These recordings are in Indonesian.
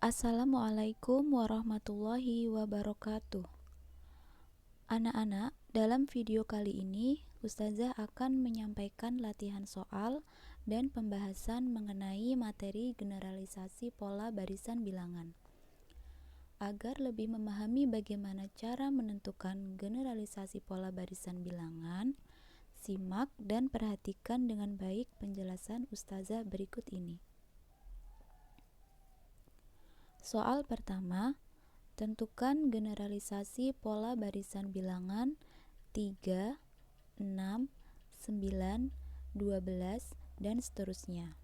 Assalamualaikum warahmatullahi wabarakatuh. Anak-anak, dalam video kali ini Ustazah akan menyampaikan latihan soal dan pembahasan mengenai materi generalisasi pola barisan bilangan. Agar lebih memahami bagaimana cara menentukan generalisasi pola barisan bilangan, simak dan perhatikan dengan baik penjelasan Ustazah berikut ini. Soal pertama, tentukan generalisasi pola barisan bilangan 3, 6, 9, 12, dan seterusnya.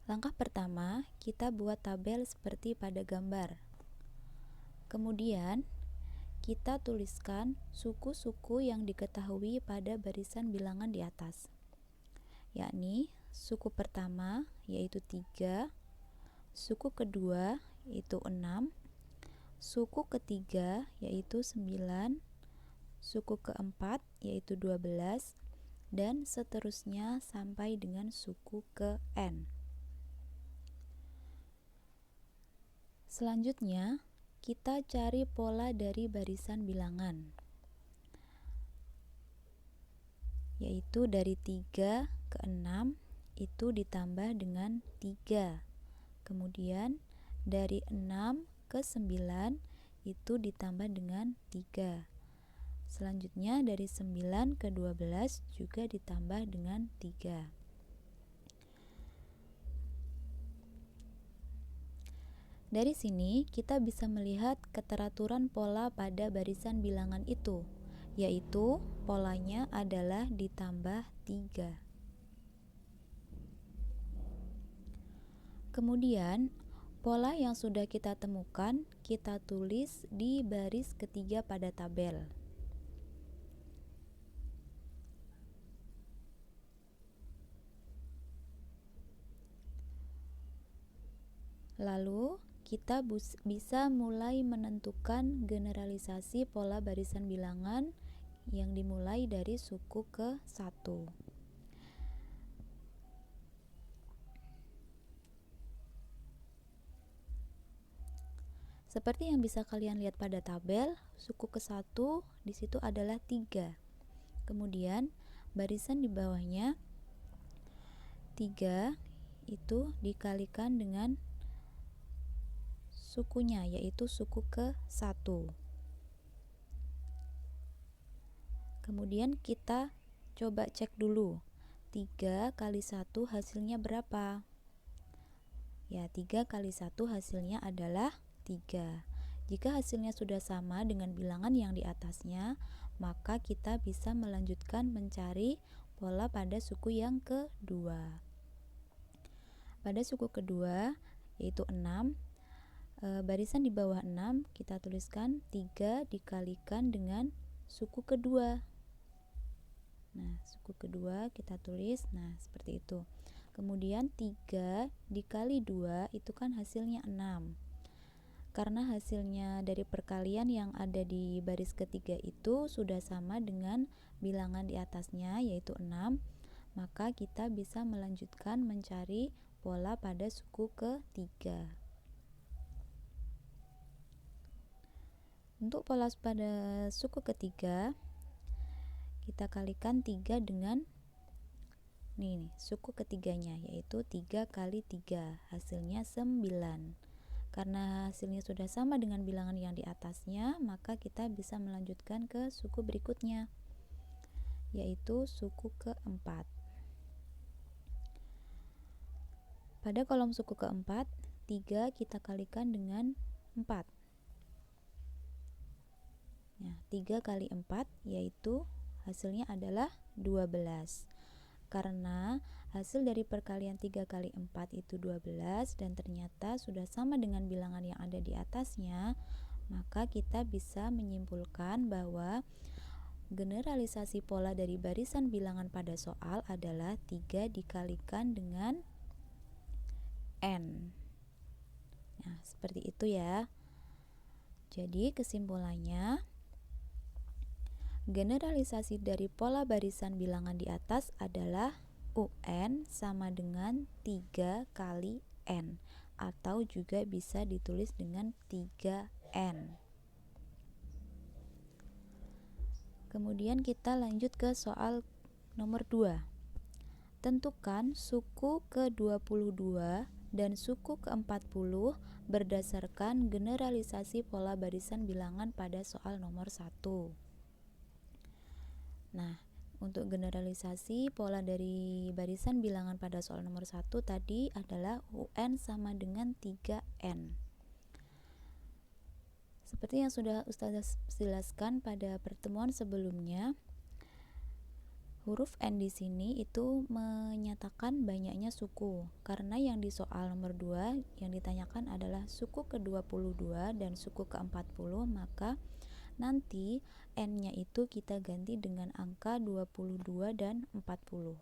Langkah pertama, kita buat tabel seperti pada gambar. Kemudian, kita tuliskan suku-suku yang diketahui pada barisan bilangan di atas, yakni suku pertama yaitu 3, suku kedua yaitu 6, suku ketiga yaitu 9, suku keempat yaitu 12, dan seterusnya sampai dengan suku ke N. Selanjutnya, kita cari pola dari barisan bilangan, yaitu dari 3 ke 6 itu ditambah dengan 3. Kemudian dari 6 ke 9 itu ditambah dengan 3. Selanjutnya dari 9 ke 12 juga ditambah dengan 3. Dari sini kita bisa melihat keteraturan pola pada barisan bilangan itu, yaitu polanya adalah ditambah 3. Kemudian pola yang sudah kita temukan kita tulis di baris ketiga pada tabel. Lalu kita bisa mulai menentukan generalisasi pola barisan bilangan yang dimulai dari suku ke 1. Seperti yang bisa kalian lihat pada tabel, suku ke-1 di situ adalah 3. Kemudian barisan di bawahnya 3 itu dikalikan dengan sukunya, yaitu suku ke-1. Kemudian kita coba cek dulu, 3 kali 1 hasilnya berapa? Ya, 3 kali 1 hasilnya adalah 3. Jika hasilnya sudah sama dengan bilangan yang di atasnya, maka kita bisa melanjutkan mencari pola pada suku yang kedua. Pada suku kedua, yaitu 6, barisan di bawah 6 kita tuliskan 3 dikalikan dengan suku kedua. Nah, suku kedua kita tulis, seperti itu. Kemudian 3 dikali 2 itu kan hasilnya 6. Karena hasilnya dari perkalian yang ada di baris ketiga itu sudah sama dengan bilangan di atasnya, yaitu 6, maka kita bisa melanjutkan mencari pola pada suku ketiga. Untuk pola pada suku ketiga, kita kalikan 3 dengan suku ketiganya, yaitu 3 kali 3, hasilnya 9. Karena hasilnya sudah sama dengan bilangan yang di atasnya, maka kita bisa melanjutkan ke suku berikutnya, yaitu suku keempat. Pada kolom suku keempat, 3 kita kalikan dengan 4. 3 kali 4 yaitu hasilnya adalah 12. Karena hasil dari perkalian 3 kali 4 itu 12 dan ternyata sudah sama dengan bilangan yang ada di atasnya, maka kita bisa menyimpulkan bahwa generalisasi pola dari barisan bilangan pada soal adalah 3 dikalikan dengan N. Nah, seperti itu ya. Jadi kesimpulannya, generalisasi dari pola barisan bilangan di atas adalah UN sama dengan 3 kali N. atau juga bisa ditulis dengan 3N. Kemudian kita lanjut ke soal nomor 2. Tentukan suku ke-22 dan suku ke-40 berdasarkan generalisasi pola barisan bilangan pada soal nomor 1. Nah, untuk generalisasi pola dari barisan bilangan pada soal nomor 1 tadi adalah UN sama dengan 3N. Seperti yang sudah Ustazah jelaskan pada pertemuan sebelumnya, huruf N di sini itu menyatakan banyaknya suku. Karena yang di soal nomor 2 yang ditanyakan adalah suku ke-22 dan suku ke-40, maka nanti N-nya itu kita ganti dengan angka 22 dan 40.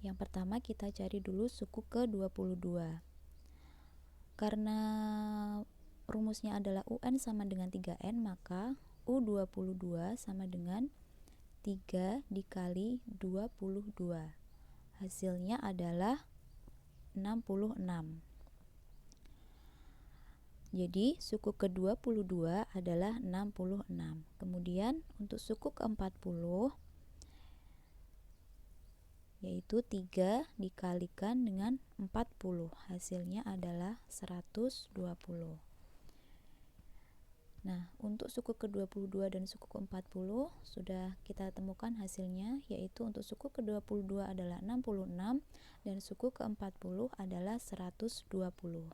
Yang pertama kita cari dulu suku ke-22. Karena rumusnya adalah UN sama dengan 3N, maka U22 sama dengan 3 dikali 22. Hasilnya adalah 66. Jadi suku ke-22 adalah 66. Kemudian untuk suku ke-40 yaitu 3 dikalikan dengan 40. Hasilnya adalah 120. Nah, untuk suku ke-22 dan suku ke-40 sudah kita temukan hasilnya, yaitu untuk suku ke-22 adalah 66 dan suku ke-40 adalah 120.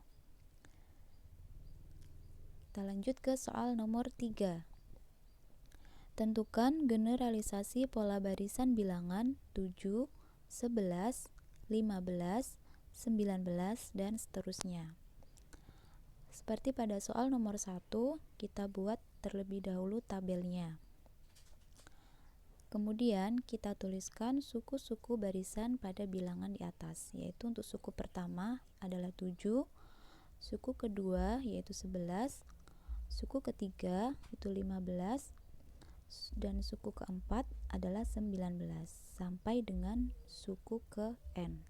Kita lanjut ke soal nomor 3. Tentukan generalisasi pola barisan bilangan 7, 11, 15, 19, dan seterusnya. Seperti pada soal nomor 1, kita buat terlebih dahulu tabelnya. Kemudian kita tuliskan suku-suku barisan pada bilangan di atas, yaitu untuk suku pertama adalah 7, suku kedua yaitu 11, suku ketiga itu 15, dan suku keempat adalah 19 sampai dengan suku ke N.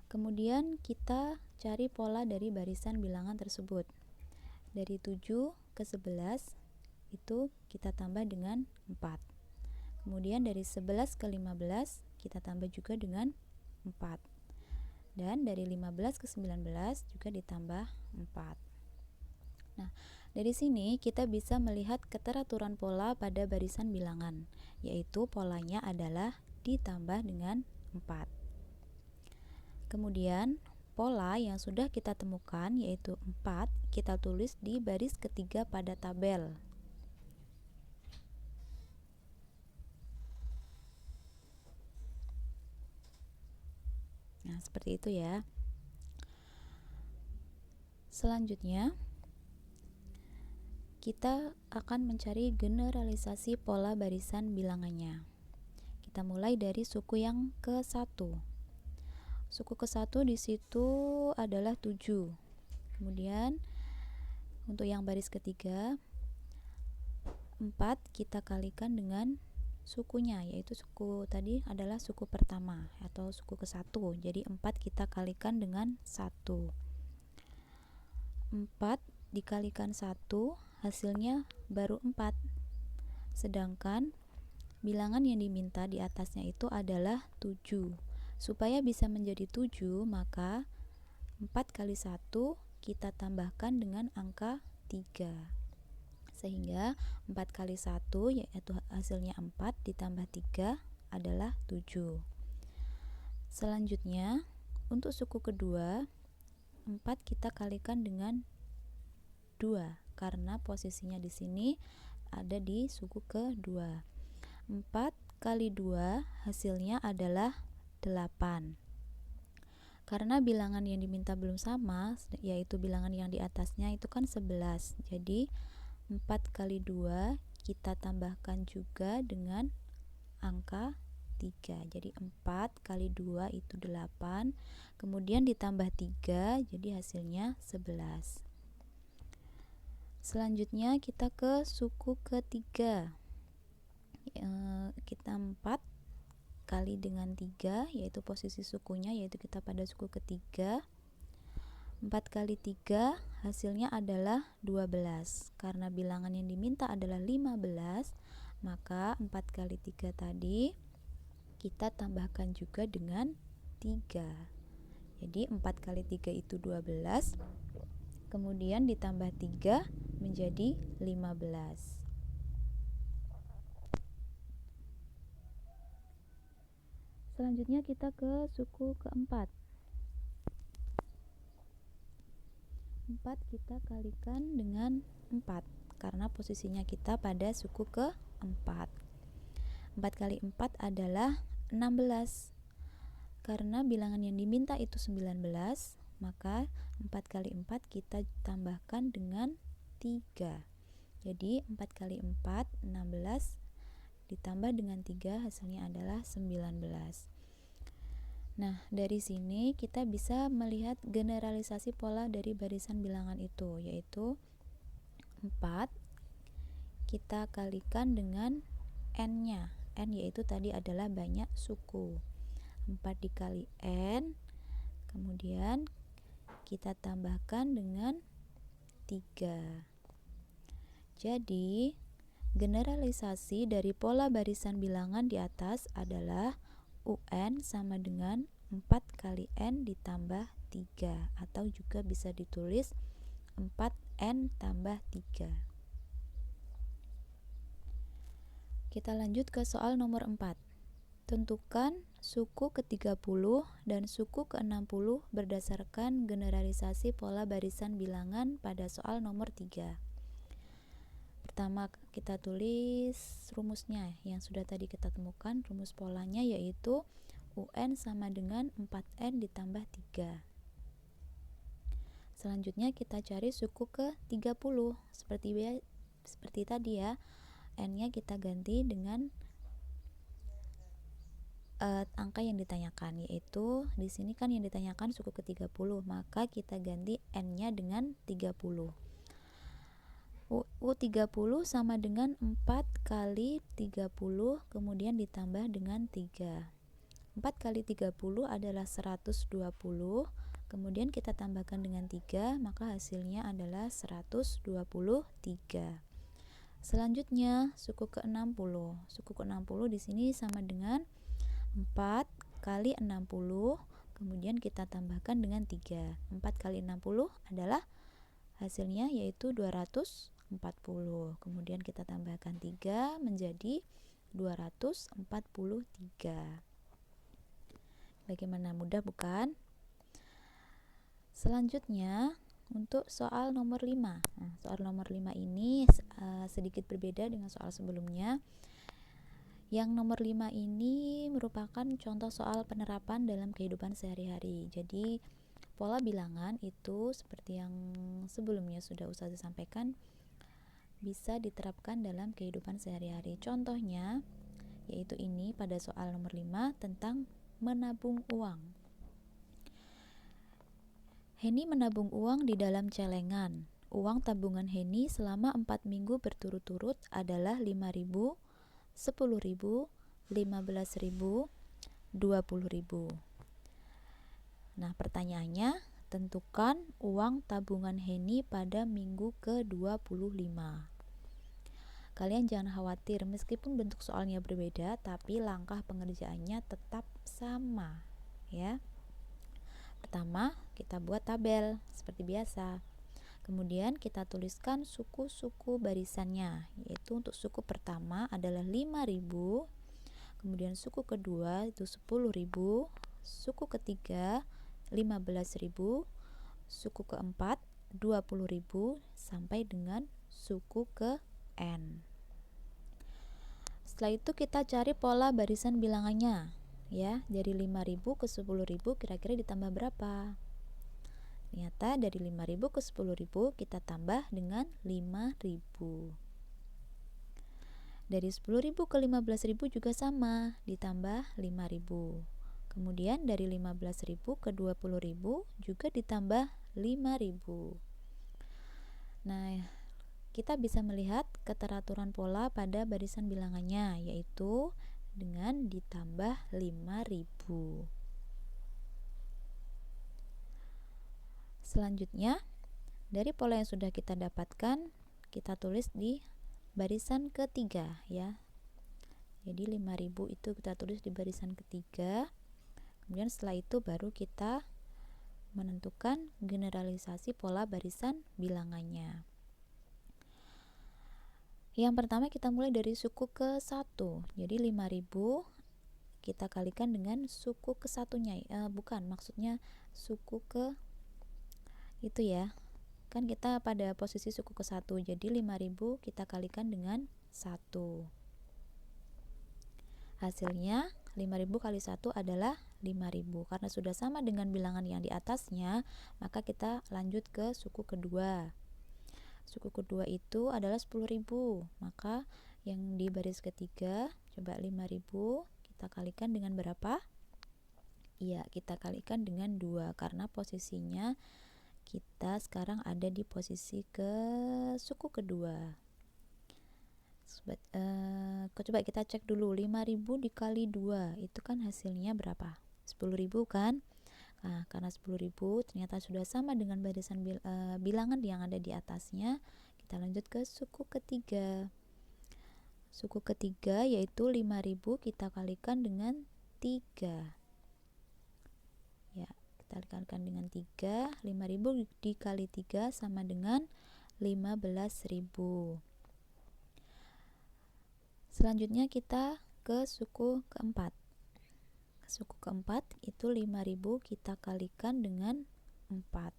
Kemudian kita cari pola dari barisan bilangan tersebut. Dari 7 ke 11 itu kita tambah dengan 4. Kemudian dari 11 ke 15 kita tambah juga dengan 4. Dan dari 15 ke 19 juga ditambah 4. Nah, dari sini kita bisa melihat keteraturan pola pada barisan bilangan, yaitu polanya adalah ditambah dengan 4. Kemudian pola yang sudah kita temukan yaitu 4 kita tulis di baris ketiga pada tabel. Nah, seperti itu ya. Selanjutnya kita akan mencari generalisasi pola barisan bilangannya. Kita mulai dari suku yang ke-1. Suku ke-1 di situ adalah 7. Kemudian untuk yang baris ketiga 4 kita kalikan dengan sukunya, yaitu suku tadi adalah suku pertama atau suku ke-1. Jadi 4 kita kalikan dengan 1. 4 dikalikan 1 hasilnya baru 4. Sedangkan bilangan yang diminta di atasnya itu adalah 7. Supaya bisa menjadi 7, maka 4 kali 1 kita tambahkan dengan angka 3. Sehingga 4 kali 1 yaitu hasilnya 4 ditambah 3 adalah 7. Selanjutnya untuk suku kedua 4 kita kalikan dengan 2 karena posisinya di sini ada di suku kedua. 4 kali 2 hasilnya adalah 8. Karena bilangan yang diminta belum sama, yaitu bilangan yang di atasnya itu kan 11. Jadi 4 kali 2 kita tambahkan juga dengan angka 3. Jadi 4 kali 2 itu 8. Kemudian ditambah 3, jadi hasilnya 11. Selanjutnya kita ke suku ketiga. Kita 4 kali dengan 3, yaitu posisi sukunya, yaitu kita pada suku ketiga. 4 kali 3 hasilnya adalah 12. Karena bilangan yang diminta adalah 15, maka 4 kali 3 tadi kita tambahkan juga dengan 3. Jadi 4 kali 3 itu 12, kemudian ditambah 3 menjadi 15. Selanjutnya kita ke suku keempat. 4 kita kalikan dengan 4 karena posisinya kita pada suku keempat. 4 kali 4 adalah 16. Karena bilangan yang diminta itu 19, maka 4 kali 4 kita tambahkan dengan 3. Jadi 4 kali 4 16 ditambah dengan 3 hasilnya adalah 19. Nah, dari sini kita bisa melihat generalisasi pola dari barisan bilangan itu, yaitu 4 kita kalikan dengan n-nya. N yaitu tadi adalah banyak suku. 4 dikali n, kemudian kita tambahkan dengan 3. Jadi, generalisasi dari pola barisan bilangan di atas adalah UN sama dengan 4 kali N ditambah 3, atau juga bisa ditulis 4N tambah 3. Kita lanjut ke soal nomor 4. Tentukan suku ke-30 dan suku ke-60 berdasarkan generalisasi pola barisan bilangan pada soal nomor 3. Pertama kita tulis rumusnya yang sudah tadi kita temukan. Rumus polanya yaitu UN sama dengan 4N ditambah 3. Selanjutnya kita cari suku ke-30 seperti tadi ya. N-nya kita ganti dengan angka yang ditanyakan, yaitu di sini kan yang ditanyakan suku ke-30, maka kita ganti N-nya dengan 30. U30 sama dengan 4 kali 30 kemudian ditambah dengan 3. 4 kali 30 adalah 120, kemudian kita tambahkan dengan 3, maka hasilnya adalah 123. Selanjutnya suku ke-60. Suku ke-60 di sini sama dengan 4 kali 60, kemudian kita tambahkan dengan 3. 4 kali 60 adalah hasilnya yaitu 240. Kemudian kita tambahkan 3 menjadi 243. Bagaimana, mudah bukan? Selanjutnya untuk soal nomor 5. Nah, soal nomor 5 ini sedikit berbeda dengan soal sebelumnya. Yang nomor 5 ini merupakan contoh soal penerapan dalam kehidupan sehari-hari. Jadi pola bilangan itu seperti yang sebelumnya sudah Ustazah sampaikan, bisa diterapkan dalam kehidupan sehari-hari. Contohnya yaitu ini pada soal nomor 5 tentang menabung uang. Heni menabung uang di dalam celengan. Uang tabungan Heni selama 4 minggu berturut-turut adalah 5.000, 10.000, 15.000, 20.000. Nah, pertanyaannya, tentukan uang tabungan Heni pada minggu ke-25. Kalian jangan khawatir, meskipun bentuk soalnya berbeda, tapi langkah pengerjaannya tetap sama, ya. Pertama, kita buat tabel seperti biasa. Kemudian kita tuliskan suku-suku barisannya, yaitu untuk suku pertama adalah 5.000, kemudian suku kedua itu 10.000, suku ketiga 15.000, suku keempat 20.000 sampai dengan suku ke N. Setelah itu kita cari pola barisan bilangannya, ya. Dari 5.000 ke 10.000 kira-kira ditambah berapa? Ternyata dari 5.000 ke 10.000 kita tambah dengan 5.000. Dari 10.000 ke 15.000 juga sama, ditambah 5.000. Kemudian dari 15.000 ke 20.000 juga ditambah 5.000. Nah, kita bisa melihat keteraturan pola pada barisan bilangannya, yaitu dengan ditambah 5.000. Selanjutnya, dari pola yang sudah kita dapatkan, kita tulis di barisan ketiga ya. Jadi 5.000 itu kita tulis di barisan ketiga. Kemudian setelah itu baru kita menentukan generalisasi pola barisan bilangannya. Yang pertama kita mulai dari suku ke 1. Jadi 5.000 kita kalikan dengan suku ke satunya. Bukan, maksudnya suku ke itu ya. Kan kita pada posisi suku ke 1. Jadi 5.000 kita kalikan dengan 1. Hasilnya 5.000 kali 1 adalah 5.000. Karena sudah sama dengan bilangan yang di atasnya, maka kita lanjut ke suku kedua. Suku kedua itu adalah 10.000. Maka yang di baris ketiga, coba 5.000 kita kalikan dengan berapa? Iya, kita kalikan dengan 2 karena posisinya kita sekarang ada di posisi ke suku kedua. Coba kita cek dulu, 5.000 dikali 2 itu kan hasilnya berapa? 10.000 kan? Nah, karena 10.000 ternyata sudah sama dengan barisan bilangan yang ada di atasnya, kita lanjut ke suku ketiga. Suku ketiga yaitu 5.000 kita kalikan dengan 3. Ya, kita kalikan dengan 3. 5.000 dikali 3 sama dengan 15.000. Selanjutnya kita ke suku keempat. Suku keempat itu 5.000 kita kalikan dengan 4.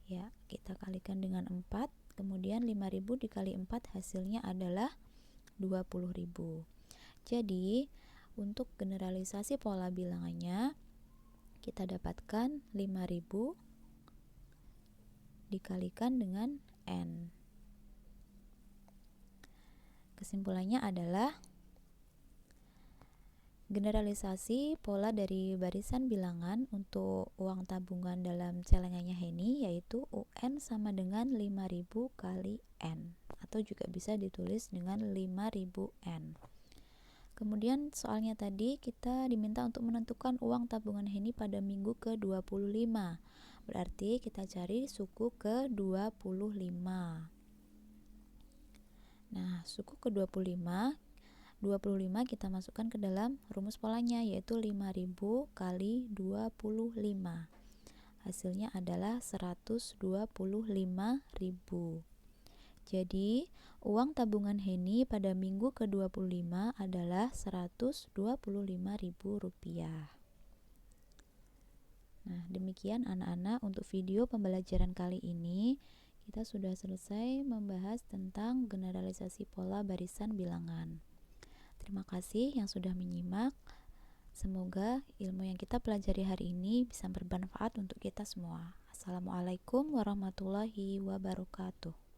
Ya, kita kalikan dengan 4. Kemudian 5.000 dikali 4 hasilnya adalah 20.000. Jadi, untuk generalisasi pola bilangannya kita dapatkan 5.000 dikalikan dengan N. Kesimpulannya adalah generalisasi pola dari barisan bilangan untuk uang tabungan dalam celengannya Henny yaitu UN sama dengan 5.000 kali N, atau juga bisa ditulis dengan 5.000 N. Kemudian soalnya tadi kita diminta untuk menentukan uang tabungan Henny pada minggu ke-25. Berarti kita cari suku ke-25. Nah, suku ke-25 kita masukkan ke dalam rumus polanya yaitu 5.000 kali 25. Hasilnya adalah 125.000. Jadi, uang tabungan Henny pada minggu ke-25 adalah Rp125.000. Nah, demikian anak-anak untuk video pembelajaran kali ini. Kita sudah selesai membahas tentang generalisasi pola barisan bilangan. Terima kasih yang sudah menyimak. Semoga ilmu yang kita pelajari hari ini bisa bermanfaat untuk kita semua. Assalamualaikum warahmatullahi wabarakatuh.